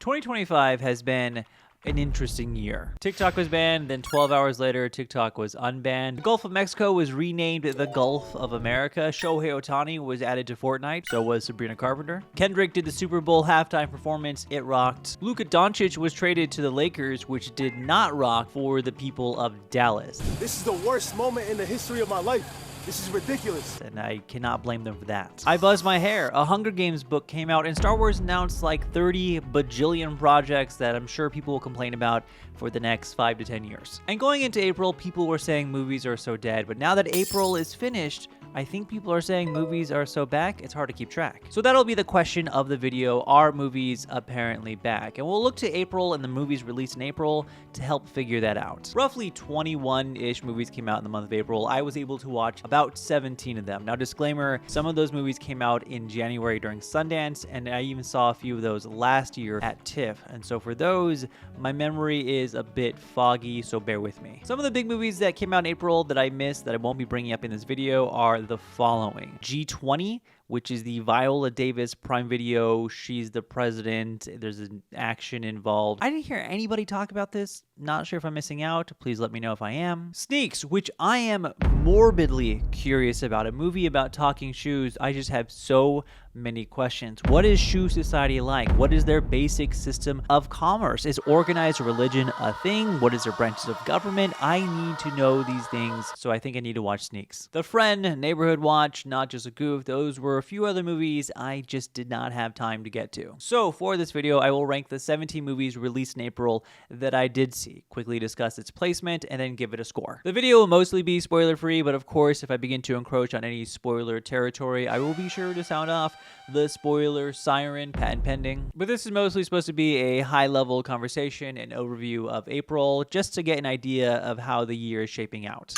2025 has been an interesting year. TikTok was banned, then 12 hours later, TikTok was unbanned. The Gulf of Mexico was renamed the Gulf of America. Shohei Ohtani was added to Fortnite, so was Sabrina Carpenter. Kendrick did the Super Bowl halftime performance. It rocked. Luka Doncic was traded to the Lakers, which did not rock for the people of Dallas. This is the worst moment in the history of my life. This is ridiculous. And I cannot blame them for that. I buzzed my hair. A Hunger Games book came out, and Star Wars announced like 30 bajillion projects that I'm sure people will complain about for the next 5 to 10 years. And going into April, people were saying movies are so dead, but now that April is finished, I think people are saying movies are so back, it's hard to keep track. So that'll be the question of the video. Are movies apparently back? And we'll look to April and the movies released in April to help figure that out. Roughly 21-ish movies came out in the month of April. I was able to watch about 17 of them. Now, disclaimer, some of those movies came out in January during Sundance, and I even saw a few of those last year at TIFF. And so for those, my memory is a bit foggy, so bear with me. Some of the big movies that came out in April that I missed that I won't be bringing up in this video are the following. G20, which is the Viola Davis Prime Video, she's the president, there's an action involved. I didn't hear anybody talk about this. Not sure if I'm missing out. Please let me know if I am. Sneaks, which I am morbidly curious about. A movie about talking shoes. I just have so many questions. What is shoe society like? What is their basic system of commerce? Is organized religion a thing? What is their branches of government? I need to know these things, so I think I need to watch Sneaks. The Friend, Neighborhood Watch, Not Just a Goof, those were a few other movies I just did not have time to get to. So for this video, I will rank the 17 movies released in April that I did see, quickly discuss its placement, and then give it a score. The video will mostly be spoiler-free, but of course, if I begin to encroach on any spoiler territory, I will be sure to sound off the spoiler siren, patent pending. But this is mostly supposed to be a high-level conversation and overview of April, just to get an idea of how the year is shaping out.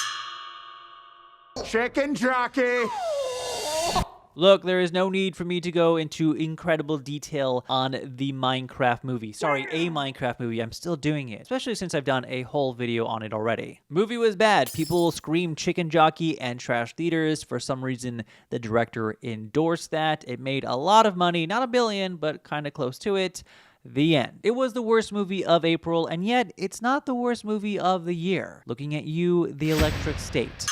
Chicken jockey. Look, there is no need for me to go into incredible detail on the Minecraft movie. Sorry, a Minecraft movie. I'm still doing it, especially since I've done a whole video on it already. Movie was bad. People screamed chicken jockey and trash theaters. For some reason, the director endorsed that. It made a lot of money, not $1 billion, but kind of close to it. The end. It was the worst movie of April, and yet it's not the worst movie of the year. Looking at you, the Electric State.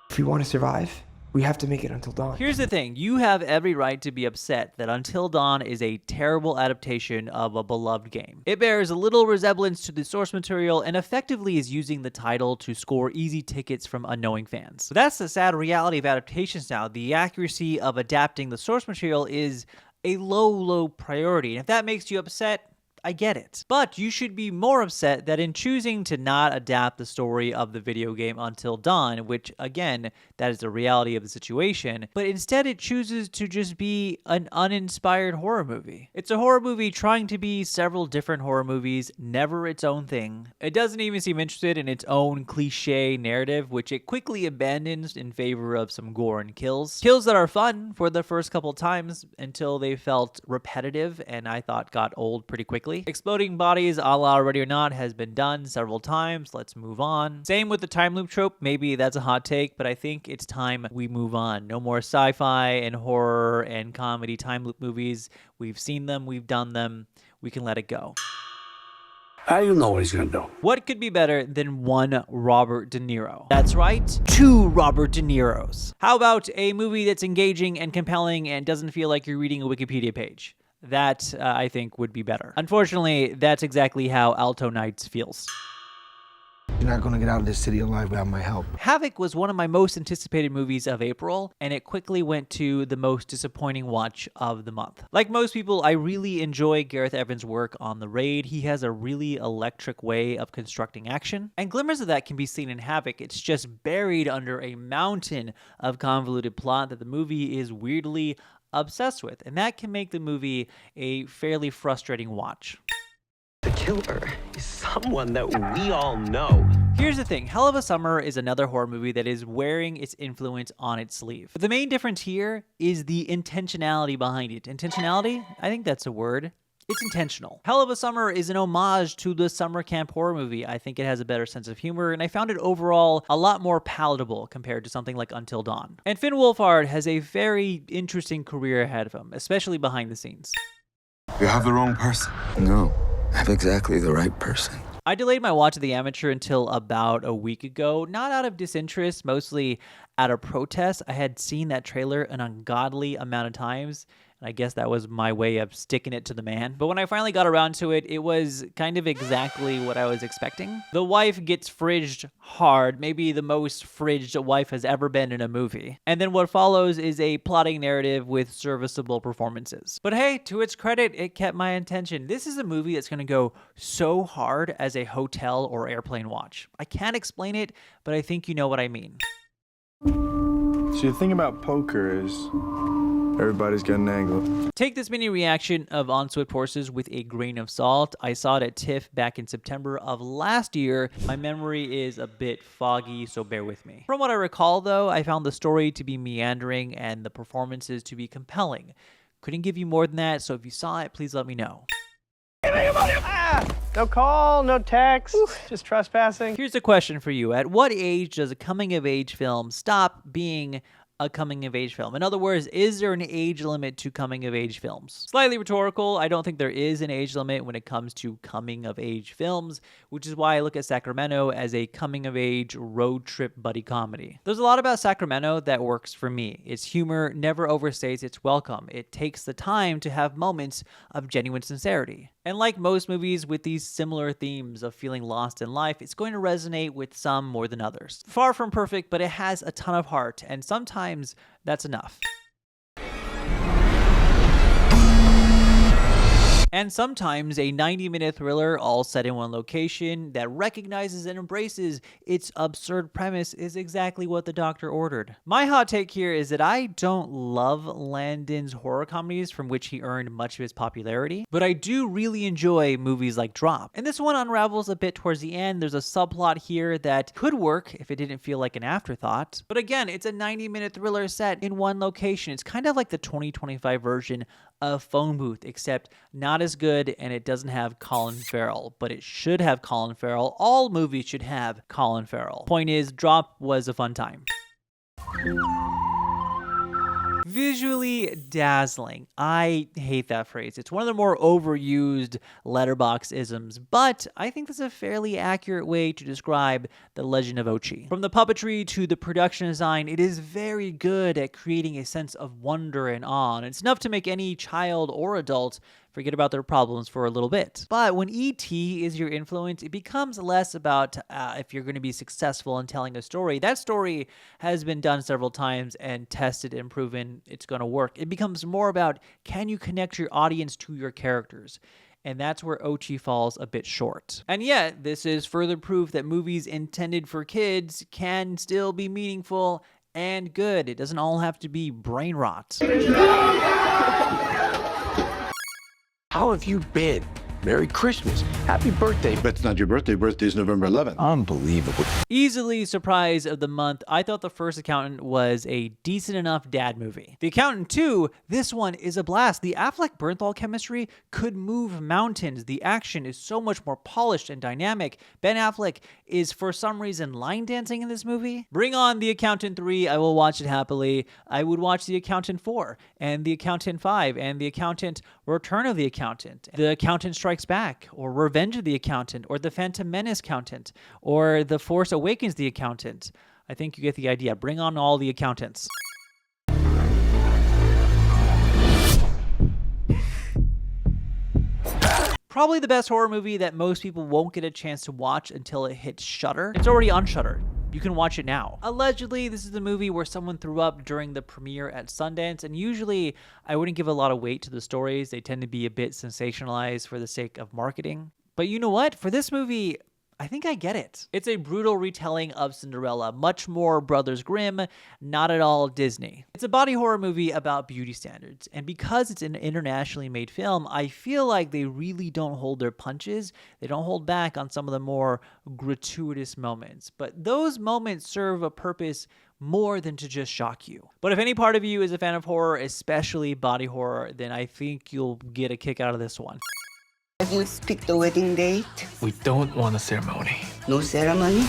If we want to survive, we have to make it Until Dawn. Here's the thing. You have every right to be upset that Until Dawn is a terrible adaptation of a beloved game. It bears a little resemblance to the source material and effectively is using the title to score easy tickets from unknowing fans. But that's the sad reality of adaptations now. The accuracy of adapting the source material is a low priority. And if that makes you upset, I get it. But you should be more upset that in choosing to not adapt the story of the video game Until Dawn, which again, that is the reality of the situation, but instead it chooses to just be an uninspired horror movie. It's a horror movie trying to be several different horror movies, never its own thing. It doesn't even seem interested in its own cliche narrative, which it quickly abandons in favor of some gore and kills. Kills that are fun for the first couple times until they felt repetitive and I thought got old pretty quickly. Exploding bodies, a la Ready or Not, has been done several times. Let's move on. Same with the time loop trope. Maybe that's a hot take, but I think it's time we move on. No more sci-fi and horror and comedy time loop movies. We've seen them. We've done them. We can let it go. How do you know what he's gonna do? What could be better than one Robert De Niro? That's right, 2 Robert De Niros. How about a movie that's engaging and compelling and doesn't feel like you're reading a Wikipedia page? That, I think, would be better. Unfortunately, that's exactly how Alto Nights feels. You're not going to get out of this city alive without my help. Havoc was one of my most anticipated movies of April, and it quickly went to the most disappointing watch of the month. Like most people, I really enjoy Gareth Evans' work on The Raid. He has a really electric way of constructing action, and glimmers of that can be seen in Havoc. It's just buried under a mountain of convoluted plot that the movie is weirdly obsessed with, and that can make the movie a fairly frustrating watch. The killer is someone that we all know. Here's the thing, Hell of a Summer is another horror movie that is wearing its influence on its sleeve. But the main difference here is the intentionality behind it. Intentionality? I think that's a word. It's intentional. Hell of a Summer is an homage to the summer camp horror movie. I think it has a better sense of humor, and I found it overall a lot more palatable compared to something like Until Dawn. And Finn Wolfhard has a very interesting career ahead of him, especially behind the scenes. You have the wrong person. No, I have exactly the right person. I delayed my watch of The Amateur until about a week ago, not out of disinterest, mostly out of protest. I had seen that trailer an ungodly amount of times, and I guess that was my way of sticking it to the man. But when I finally got around to it, it was kind of exactly what I was expecting. The wife gets fridged hard, maybe the most fridged a wife has ever been in a movie. And then what follows is a plotting narrative with serviceable performances. But hey, to its credit, it kept my attention. This is a movie that's gonna go so hard as a hotel or airplane watch. I can't explain it, but I think you know what I mean. So the thing about poker is everybody's got an angle. Take this mini reaction of On Swift Horses with a grain of salt. I saw it at TIFF back in September of last year. My memory is a bit foggy, so bear with me. From what I recall, though, I found the story to be meandering and the performances to be compelling. Couldn't give you more than that, so if you saw it, please let me know. No call, no text, just trespassing. Here's a question for you. At what age does a coming-of-age film stop being a coming-of-age film? In other words, is there an age limit to coming-of-age films? Slightly rhetorical. I don't think there is an age limit when it comes to coming-of-age films, which is why I look at Sacramento as a coming-of-age road trip buddy comedy. There's a lot about Sacramento that works for me. Its humor never overstays its welcome. It takes the time to have moments of genuine sincerity. And like most movies with these similar themes of feeling lost in life, it's going to resonate with some more than others. Far from perfect, but it has a ton of heart, and sometimes that's enough. And sometimes a 90-minute thriller all set in one location that recognizes and embraces its absurd premise is exactly what the doctor ordered. My hot take here is that I don't love Landon's horror comedies from which he earned much of his popularity, but I do really enjoy movies like Drop. And this one unravels a bit towards the end. There's a subplot here that could work if it didn't feel like an afterthought. But again, it's a 90-minute thriller set in one location. It's kind of like the 2025 version of Phone Booth, except not as good, and it doesn't have Colin Farrell, but it should have Colin Farrell. All movies should have Colin Farrell. Point is, Drop was a fun time. Visually dazzling. I hate that phrase. It's one of the more overused Letterboxd isms, but I think that's a fairly accurate way to describe The Legend of Ochi. From the puppetry to the production design, it is very good at creating a sense of wonder and awe, and it's enough to make any child or adult forget about their problems for a little bit. But when E.T. is your influence, it becomes less about if you're going to be successful in telling a story. That story has been done several times and tested and proven it's going to work. It becomes more about, can you connect your audience to your characters? And that's where Ochi falls a bit short. And yet, this is further proof that movies intended for kids can still be meaningful and good. It doesn't all have to be brain rot. How have you been? Merry Christmas. Happy birthday. But it's not your birthday. Birthday is November 11th. Unbelievable. Easily surprise of the month, I thought The First Accountant was a decent enough dad movie. The Accountant 2, this one is a blast. The Affleck-Bernthal chemistry could move mountains. The action is so much more polished and dynamic. Ben Affleck is, for some reason, line dancing in this movie. Bring on The Accountant 3, I will watch it happily. I would watch The Accountant 4, and The Accountant 5, and The Accountant Return of the Accountant, The Accountant Strikes Back, or Revenge of the Accountant, or The Phantom Menace Accountant, or The Force Awakens the Accountant. I think you get the idea. Bring on all the accountants. Probably the best horror movie that most people won't get a chance to watch until it hits Shudder. It's already on Shudder. You can watch it now. Allegedly, this is the movie where someone threw up during the premiere at Sundance, and usually I wouldn't give a lot of weight to the stories. They tend to be a bit sensationalized for the sake of marketing. But you know what? For this movie, I think I get it. It's a brutal retelling of Cinderella, much more Brothers Grimm, not at all Disney. It's a body horror movie about beauty standards, and because it's an internationally made film, I feel like they really don't hold their punches. They don't hold back on some of the more gratuitous moments, but those moments serve a purpose more than to just shock you. But if any part of you is a fan of horror, especially body horror, then I think you'll get a kick out of this one. Have you picked the wedding date? We don't want a ceremony. No ceremony?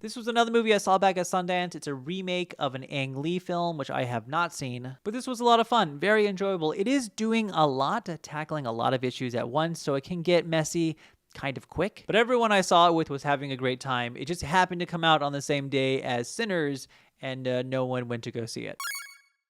This was another movie I saw back at Sundance. It's a remake of an Ang Lee film, which I have not seen, but this was a lot of fun, very enjoyable. It is doing a lot, tackling a lot of issues at once, so it can get messy kind of quick. But everyone I saw it with was having a great time. It just happened to come out on the same day as Sinners, and no one went to go see it.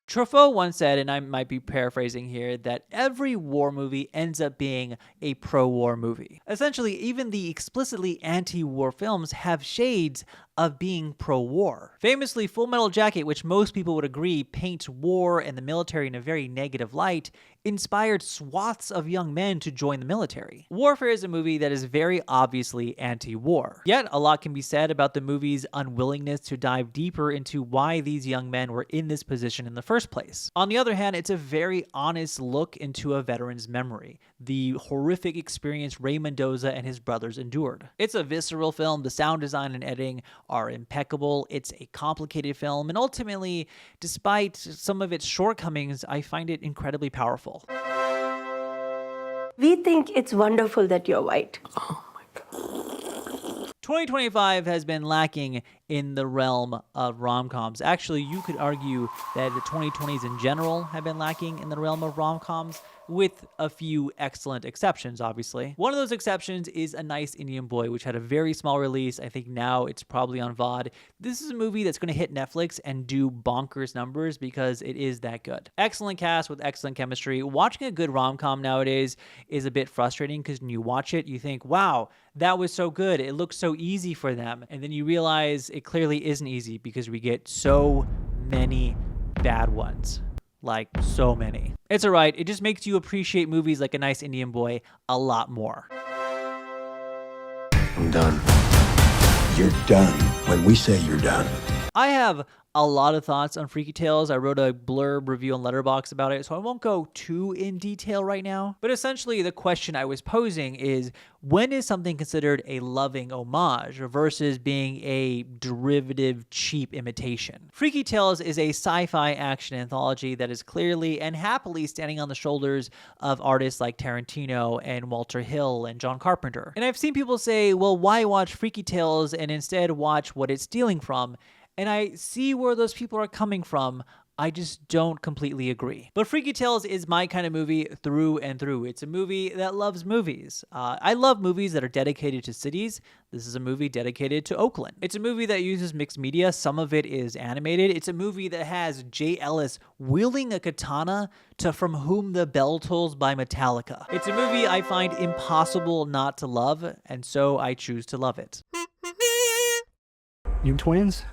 Truffaut once said, and I might be paraphrasing here, that every war movie ends up being a pro-war movie. Essentially, even the explicitly anti-war films have shades of being pro-war. Famously, Full Metal Jacket, which most people would agree paints war and the military in a very negative light, inspired swaths of young men to join the military. Warfare is a movie that is very obviously anti-war. Yet, a lot can be said about the movie's unwillingness to dive deeper into why these young men were in this position in the first place. On the other hand, it's a very honest look into a veteran's memory, the horrific experience Ray Mendoza and his brothers endured. It's a visceral film. The sound design and editing are impeccable. It's a complicated film, and ultimately, despite some of its shortcomings, I find it incredibly powerful. We think it's wonderful that you're white. 2025 has been lacking in the realm of rom-coms. Actually, you could argue that the 2020s in general have been lacking in the realm of rom-coms, with a few excellent exceptions, obviously. One of those exceptions is A Nice Indian Boy, which had a very small release. I think now it's probably on VOD. This is a movie that's going to hit Netflix and do bonkers numbers because it is that good. Excellent cast with excellent chemistry. Watching a good rom-com nowadays is a bit frustrating because when you watch it, you think, wow, that was so good. It looks so easy for them. And then you realize it clearly isn't easy because we get so many bad ones. Like, so many. It's alright, it just makes you appreciate movies like A Nice Indian Boy a lot more. I'm done. You're done when we say you're done. I have a lot of thoughts on Freaky Tales. I wrote a blurb review on Letterboxd about it, so I won't go too in detail right now. But essentially, the question I was posing is, when is something considered a loving homage versus being a derivative, cheap imitation? Freaky Tales is a sci-fi action anthology that is clearly and happily standing on the shoulders of artists like Tarantino and Walter Hill and John Carpenter. And I've seen people say, well, why watch Freaky Tales and instead watch what it's stealing from? And I see where those people are coming from. I just don't completely agree. But Freaky Tales is my kind of movie through and through. It's a movie that loves movies. I love movies that are dedicated to cities. This is a movie dedicated to Oakland. It's a movie that uses mixed media. Some of it is animated. It's a movie that has Jay Ellis wielding a katana to From Whom the Bell Tolls by Metallica. It's a movie I find impossible not to love, and so I choose to love it. You twins?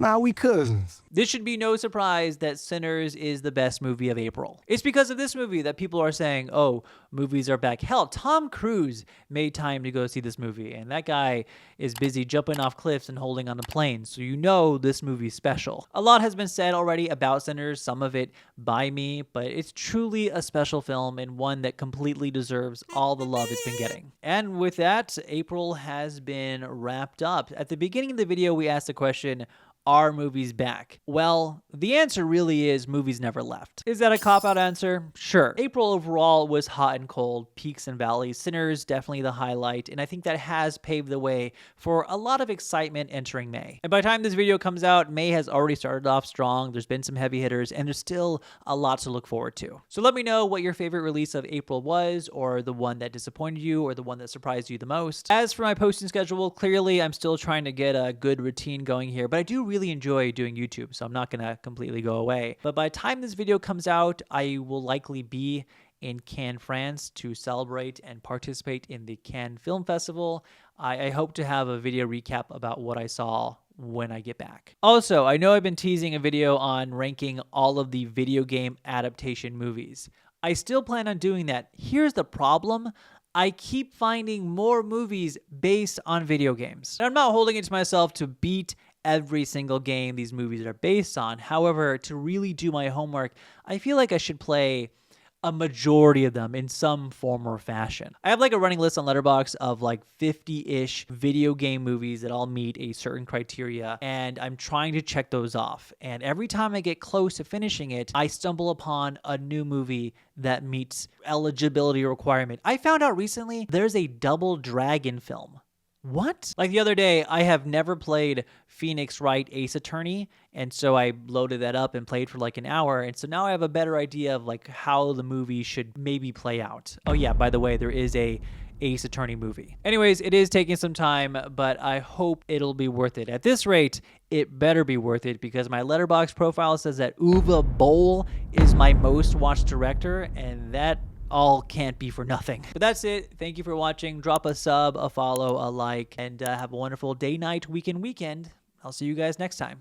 Nah, we cousins. This should be no surprise that Sinners is the best movie of April. It's because of this movie that people are saying, oh, movies are back. Hell, Tom Cruise made time to go see this movie, and that guy is busy jumping off cliffs and holding on a plane, so you know this movie's special. A lot has been said already about Sinners, some of it by me, but it's truly a special film and one that completely deserves all the love it's been getting. And with that, April has been wrapped up. At the beginning of the video, we asked the question, are movies back? Well, the answer really is movies never left. Is that a cop-out answer? Sure. April overall was hot and cold, peaks and valleys. Sinners definitely the highlight, and I think that has paved the way for a lot of excitement entering May. And by the time this video comes out, May has already started off strong. There's been some heavy hitters, and there's still a lot to look forward to. So let me know what your favorite release of April was, or the one that disappointed you, or the one that surprised you the most. As for my posting schedule, clearly I'm still trying to get a good routine going here, but I do really enjoy doing YouTube, so I'm not gonna completely go away. But by the time this video comes out, I will likely be in Cannes, France to celebrate and participate in the Cannes Film Festival. I hope to have a video recap about what I saw when I get back. Also, I know I've been teasing a video on ranking all of the video game adaptation movies. I still plan on doing that. Here's the problem. I keep finding more movies based on video games. And I'm not holding it to myself to beat every single game these movies are based on. However, to really do my homework, I feel like I should play a majority of them in some form or fashion. I have like a running list on Letterboxd of like 50-ish video game movies that all meet a certain criteria, and I'm trying to check those off. And every time I get close to finishing it, I stumble upon a new movie that meets eligibility requirement. I found out recently there's a Double Dragon film What? Like the other day, I have never played Phoenix Wright Ace Attorney, and so I loaded that up and played for like an hour, and so now I have a better idea of like how the movie should maybe play out. Oh yeah, by the way, there is a Ace Attorney movie. Anyways, it is taking some time, but I hope it'll be worth it. At this rate, it better be worth it because my Letterboxd profile says that Uwe Boll is my most watched director, and that all can't be for nothing. But that's it. Thank you for watching. Drop a sub, a follow, a like, and have a wonderful day, night, weekend. I'll see you guys next time.